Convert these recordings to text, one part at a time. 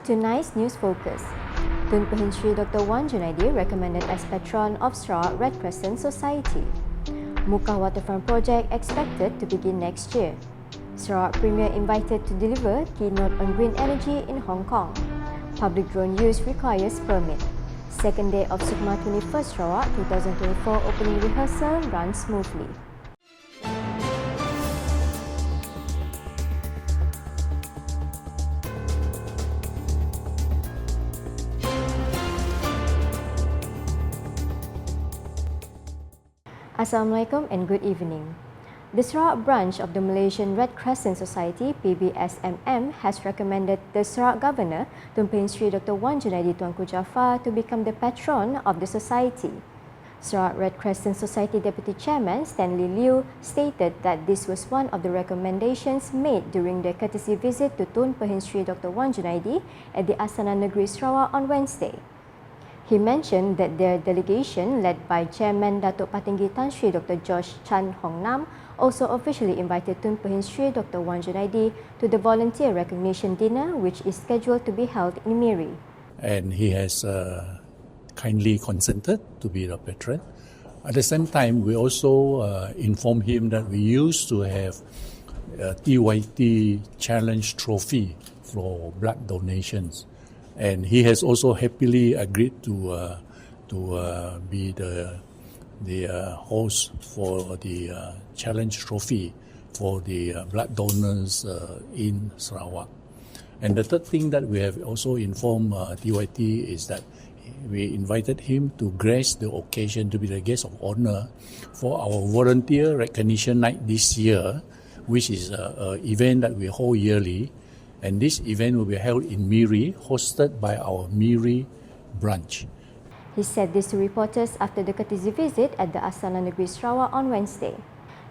Tonight's news focus. Tun Pehin Sri Dr. Wan Junaidi recommended as patron of Sarawak Red Crescent Society. Muka Waterfront project expected to begin next year. Sarawak Premier invited to deliver Keynote on green energy in Hong Kong. Public drone use requires permit. Second day of SUKMA 21st Sarawak 2024 opening rehearsal runs smoothly. Assalamualaikum and good evening. The Sarawak branch of the Malaysian Red Crescent Society (PBSMM) has recommended the Sarawak Governor Tun Pehin Sri Dr. Wan Junaidi Tuanku Jaafar to become the patron of the society. Sarawak Red Crescent Society Deputy Chairman Stanley Liu stated that this was one of the recommendations made during their courtesy visit to Tun Pehin Sri Dr. Wan Junaidi at the Astana Negeri Sarawak on Wednesday. He mentioned that their delegation, led by Chairman Datuk Patinggi Tan Sri Dr. George Chan Hong Nam, also officially invited Tun Pehin Sri Dr. Wan Junaidi to the volunteer recognition dinner, which is scheduled to be held in Miri. And he has kindly consented to be the patron. At the same time, we also informed him that we used to have a TYT Challenge Trophy for blood donations. And he has also happily agreed to be the host for the challenge trophy for the blood donors in Sarawak. And the third thing that we have also informed TYT is that we invited him to grace the occasion to be the guest of honor for our volunteer recognition night this year, which is an event that we hold yearly. And this event will be held in Miri, hosted by our Miri branch. He said this to reporters after the courtesy visit at the Astana Negeri Sarawak on Wednesday.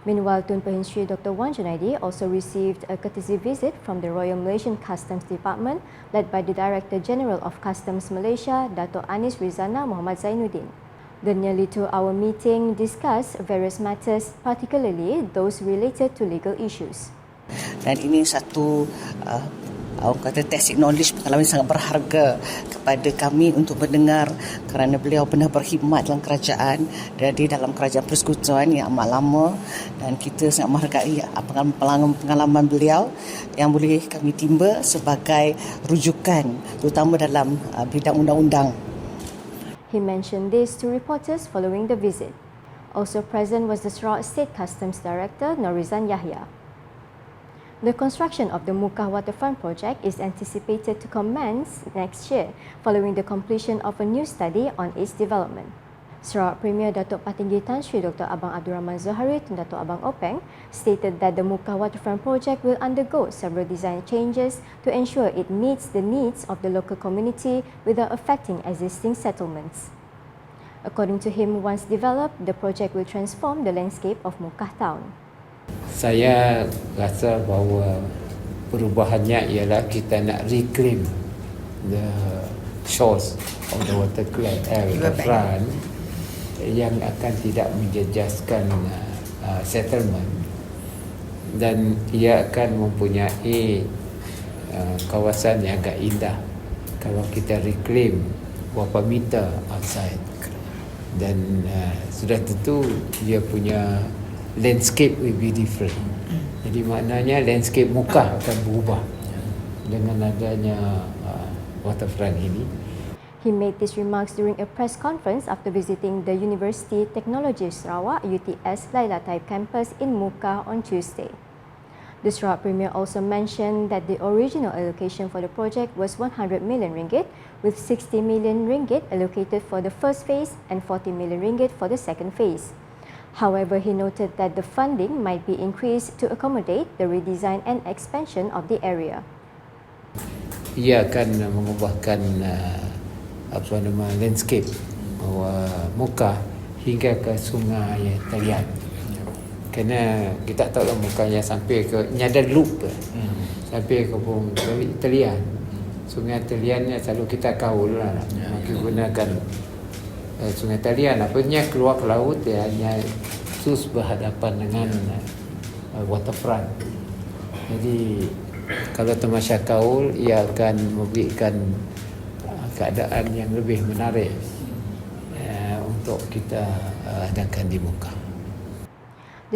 Meanwhile, Tun Pehin Sri Dr. Wan Junaidi also received a courtesy visit from the Royal Malaysian Customs Department, led by the Director General of Customs Malaysia, Dato' Anis Rizana Muhammad Zainuddin. The nearly 2-hour meeting discussed various matters, particularly those related to legal issues. Dan ini satu testing knowledge, pengalaman yang sangat berharga kepada kami untuk mendengar, kerana beliau pernah berkhidmat dalam kerajaan dan di dalam kerajaan persekutuan yang amat lama, dan kita sangat menghargai pengalaman beliau yang boleh kami timba sebagai rujukan terutama dalam bidang undang-undang. He mentioned this to reporters following the visit. Also present was the Sarawak State Customs Director Norizan Yahya. The construction of the Muka Waterfront project is anticipated to commence next year following the completion of a new study on its development. Sarawak Premier Datuk Patinggi Tan Sri Dr. Abang Abdul Rahman Zohari Tun Datuk Abang Openg stated that the Muka Waterfront project will undergo several design changes to ensure it meets the needs of the local community without affecting existing settlements. According to him, once developed, the project will transform the landscape of Muka Town. Saya rasa bahawa perubahannya ialah kita nak reclaim the shores of the waterfront yang akan tidak menjejaskan settlement, dan ia akan mempunyai kawasan yang agak indah kalau kita reclaim beberapa meter outside, dan sudah tentu dia punya landscape will be different. Jadi maknanya landscape muka akan berubah dengan adanya waterfront ini. He made these remarks during a press conference after visiting the University Technology Sarawak UTS Laila Taib campus in Muka on Tuesday. The Sarawak Premier also mentioned that the original allocation for the project was 100 million ringgit, with 60 million ringgit allocated for the first phase and 40 million ringgit for the second phase. However, he noted that the funding might be increased to accommodate the redesign and expansion of the area. Ia akan mengubahkan landscape Muka hingga ke Sungai Talian. Kerana kita tahu Mukanya sampai ke ada loop sampai ke Talian. Sungai Talian selalu kita kaul lah, kita gunakan Sungai Talian, apanya keluar ke laut dia hanya sus berhadapan dengan waterfront. Jadi kalau tamasya kaul, ia akan memberikan keadaan yang lebih menarik untuk kita adakan di muka.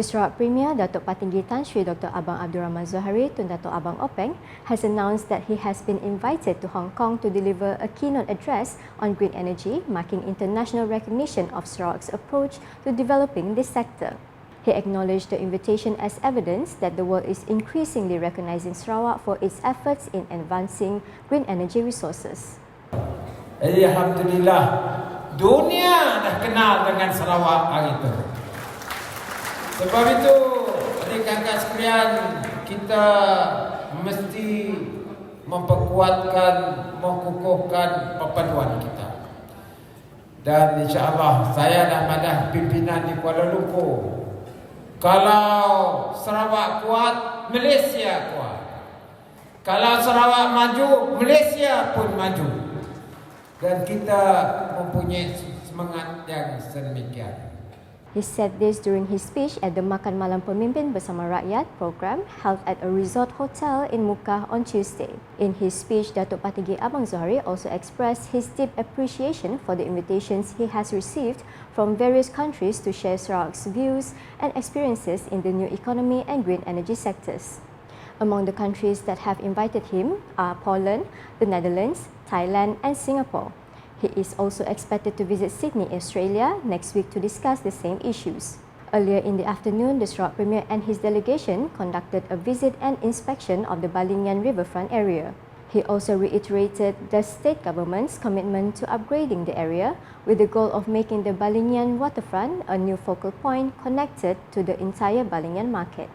The Sarawak Premier Datuk Patinggi Tan Sri Dr. Abang Abdul Rahman Zohari Tun Datuk Abang Openg has announced that he has been invited to Hong Kong to deliver a keynote address on green energy, marking international recognition of Sarawak's approach to developing this sector. He acknowledged the invitation as evidence that the world is increasingly recognizing Sarawak for its efforts in advancing green energy resources. Alhamdulillah, dunia dah kenal dengan Sarawak hari itu. Sebab itu, adik kakak sekalian, kita mesti memperkuatkan, mengukuhkan perpaduan kita. Dan insya-Allah saya dan madah pimpinan di Kuala Lumpur, kalau Sarawak kuat, Malaysia kuat. Kalau Sarawak maju, Malaysia pun maju. Dan kita mempunyai semangat yang sedemikian. He said this during his speech at the Makan Malam Pemimpin Bersama Rakyat program held at a resort hotel in Muka on Tuesday. In his speech, Datuk Patinggi Abang Zohari also expressed his deep appreciation for the invitations he has received from various countries to share Sarawak's views and experiences in the new economy and green energy sectors. Among the countries that have invited him are Poland, the Netherlands, Thailand and Singapore. He is also expected to visit Sydney, Australia next week to discuss the same issues. Earlier in the afternoon, the Sarawak Premier and his delegation conducted a visit and inspection of the Balingian riverfront area. He also reiterated the state government's commitment to upgrading the area with the goal of making the Balingian Waterfront a new focal point connected to the entire Balingian market.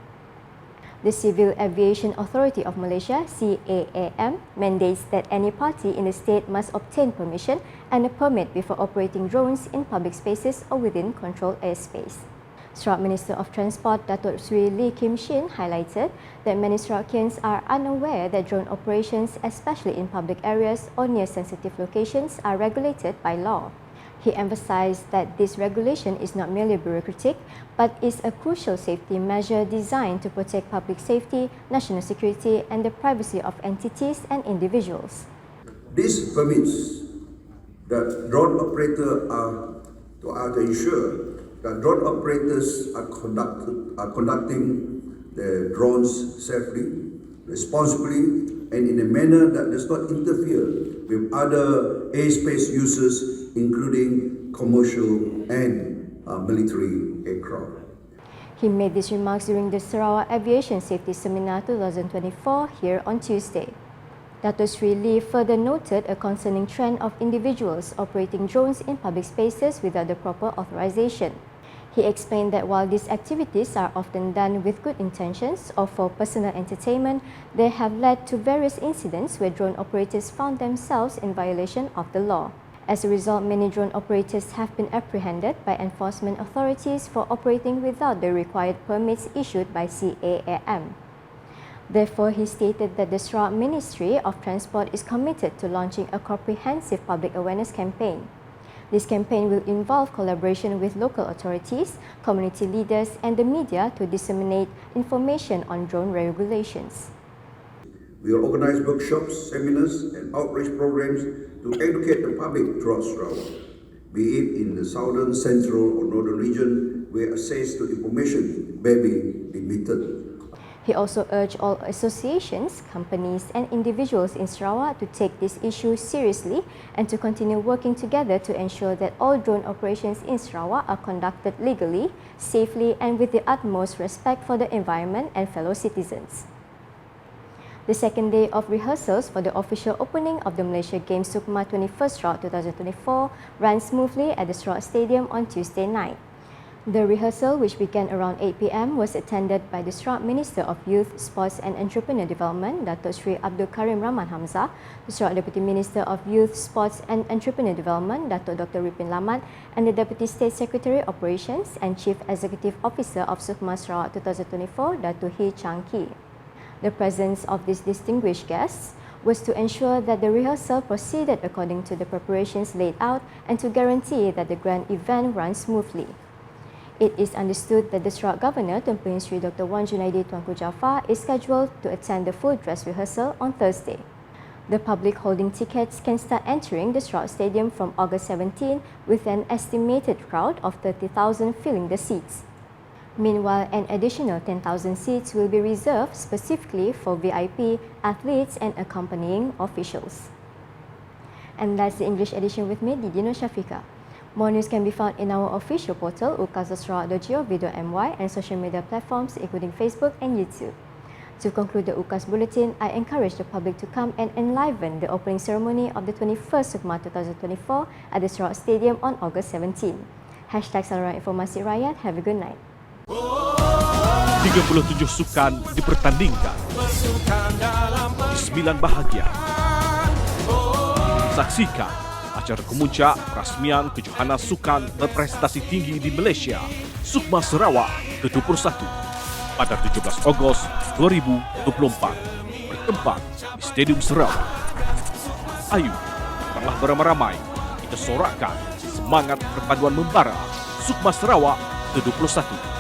The Civil Aviation Authority of Malaysia, CAAM, mandates that any party in the state must obtain permission and a permit before operating drones in public spaces or within controlled airspace. Sarawak Minister of Transport Datuk Sri Lee Kim Shin highlighted that many Sarawakians are unaware that drone operations, especially in public areas or near sensitive locations, are regulated by law. He emphasized that this regulation is not merely bureaucratic, but is a crucial safety measure designed to protect public safety, national security, and the privacy of entities and individuals. This permits that drone operators are to ensure that drone operators are conducting their drones safely, responsibly, and in a manner that does not interfere with other airspace users, including commercial and military aircraft. He made these remarks during the Sarawak Aviation Safety Seminar 2024 here on Tuesday. Datuk Sri Lee further noted a concerning trend of individuals operating drones in public spaces without the proper authorization. He explained that while these activities are often done with good intentions or for personal entertainment, they have led to various incidents where drone operators found themselves in violation of the law. As a result, many drone operators have been apprehended by enforcement authorities for operating without the required permits issued by CAAM. Therefore, he stated that the Sarawak Ministry of Transport is committed to launching a comprehensive public awareness campaign. This campaign will involve collaboration with local authorities, community leaders and the media to disseminate information on drone regulations. We will organize workshops, seminars and outreach programs to educate the public throughout Sarawak, be it in the southern, central or northern region where access to information may be limited. He also urged all associations, companies and individuals in Sarawak to take this issue seriously and to continue working together to ensure that all drone operations in Sarawak are conducted legally, safely and with the utmost respect for the environment and fellow citizens. The second day of rehearsals for the official opening of the Malaysia Games SUKMA 21st Sarawak 2024 ran smoothly at the Sarawak Stadium on Tuesday night. The rehearsal, which began around 8 p.m, was attended by the Sarawak Minister of Youth, Sports and Entrepreneur Development, Datuk Sri Abdul Karim Rahman Hamzah, the Sarawak Deputy Minister of Youth, Sports and Entrepreneur Development, Datuk Dr. Ripin Lamat, and the Deputy State Secretary Operations and Chief Executive Officer of SUKMA Sarawak 2024, Datuk Hee Chang Kee. The presence of these distinguished guests was to ensure that the rehearsal proceeded according to the preparations laid out and to guarantee that the grand event runs smoothly. It is understood that the Sarawak Governor Tun Pehin Sri Dr. Wan Junaidi Tuanku Jaafar is scheduled to attend the full dress rehearsal on Thursday. The public holding tickets can start entering the Sarawak Stadium from August 17 with an estimated crowd of 30,000 filling the seats. Meanwhile, an additional 10,000 seats will be reserved specifically for VIP, athletes and accompanying officials. And that's the English edition with me, Didi Nursyafiqah. More news can be found in our official portal ukas.sarawak.gov.my and social media platforms including Facebook and YouTube. To conclude the UKAS Bulletin, I encourage the public to come and enliven the opening ceremony of the 21st SUKMA 2024 at the Sarawak Stadium on August 17. #Saluran Informasi Rakyat. Have a good night. 37 sukan dipertandingkan di 9 bahagian. Saksikan acara kemuncak perasmian kejohanan sukan berprestasi tinggi di Malaysia, SUKMA Sarawak ke-21 pada 17 Ogos 2024 bertempat di Stadium Sarawak. Ayo, datanglah beramai-ramai kita sorakkan semangat perpaduan membara SUKMA Sarawak ke-21.